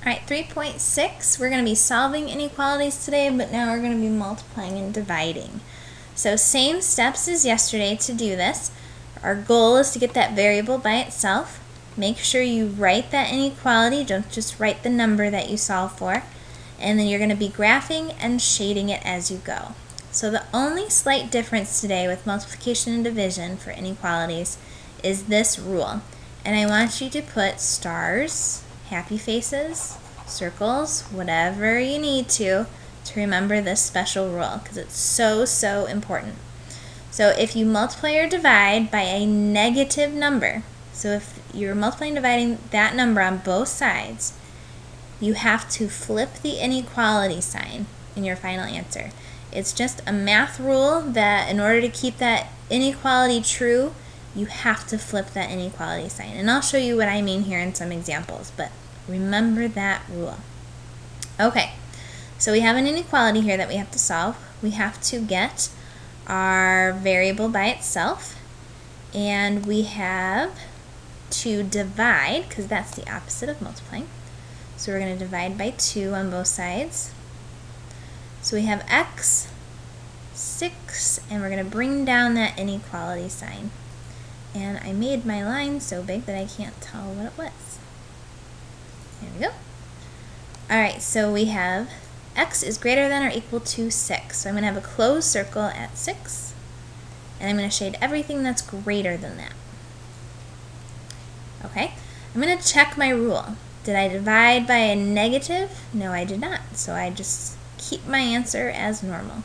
Alright, 3.6, we're going to be solving inequalities today, but now we're going to be multiplying and dividing. So same steps as yesterday to do this. Our goal is to get that variable by itself. Make sure you write that inequality, don't just write the number that you solve for. And then you're going to be graphing and shading it as you go. So the only slight difference today with multiplication and division for inequalities is this rule. And I want you to put stars, happy faces, circles, whatever you need to remember this special rule, because it's so important. So if you multiply or divide by a negative number, so if you're multiplying and dividing that number on both sides, you have to flip the inequality sign in your final answer. It's just a math rule that in order to keep that inequality true, you have to flip that inequality sign. And I'll show you what I mean here in some examples, but remember that rule. Okay, so we have an inequality here that we have to solve. We have to get our variable by itself, and we have to divide, because that's the opposite of multiplying. So we're going to divide by 2 on both sides. So we have x, 6, and we're going to bring down that inequality sign. And I made my line so big that I can't tell what it was. There we go. Alright, so we have x is greater than or equal to 6. So I'm going to have a closed circle at 6. And I'm going to shade everything that's greater than that. Okay, I'm going to check my rule. Did I divide by a negative? No, I did not. So I just keep my answer as normal.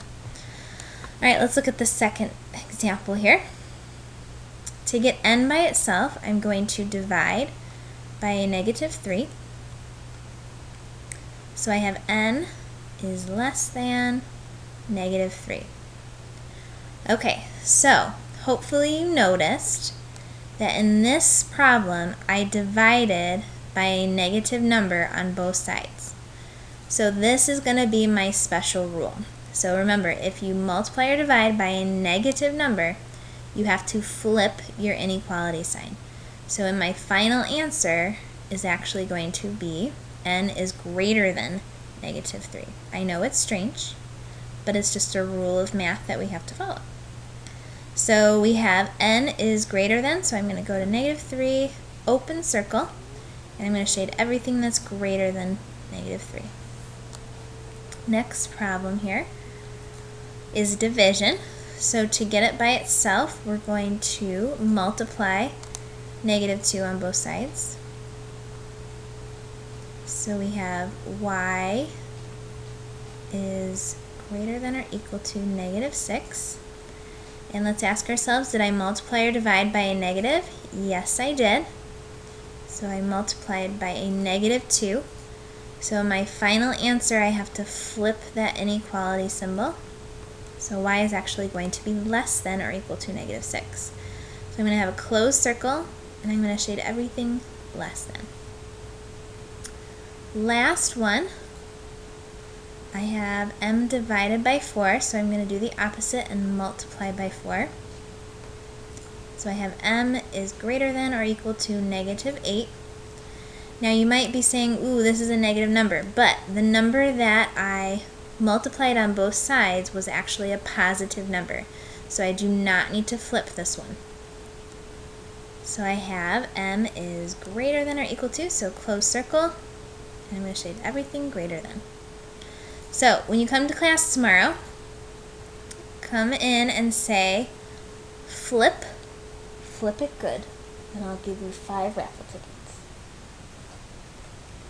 Alright, let's look at the second example here. To get n by itself, I'm going to divide by a negative 3. So I have n is less than negative 3. Okay, so hopefully you noticed that in this problem I divided by a negative number on both sides. So this is going to be my special rule. So remember, if you multiply or divide by a negative number, you have to flip your inequality sign. So in my final answer is actually going to be n is greater than negative 3. I know it's strange, but it's just a rule of math that we have to follow. So we have n is greater than, so I'm going to go to negative 3, open circle, and I'm going to shade everything that's greater than negative 3. Next problem here is division. So to get it by itself, we're going to multiply negative 2 on both sides. So we have y is greater than or equal to negative 6. And let's ask ourselves, did I multiply or divide by a negative? Yes, I did. So I multiplied by a negative 2. So in my final answer, I have to flip that inequality symbol. So y is actually going to be less than or equal to negative 6. So I'm going to have a closed circle, and I'm going to shade everything less than. Last one, I have m divided by 4, so I'm going to do the opposite and multiply by 4. So I have m is greater than or equal to negative 8. Now you might be saying, ooh, this is a negative number, but the number that I multiplied on both sides was actually a positive number. So I do not need to flip this one. So I have m is greater than or equal to, so close circle, and I'm going to shade everything greater than. So when you come to class tomorrow, come in and say, flip it good, and I'll give you 5 raffle tickets.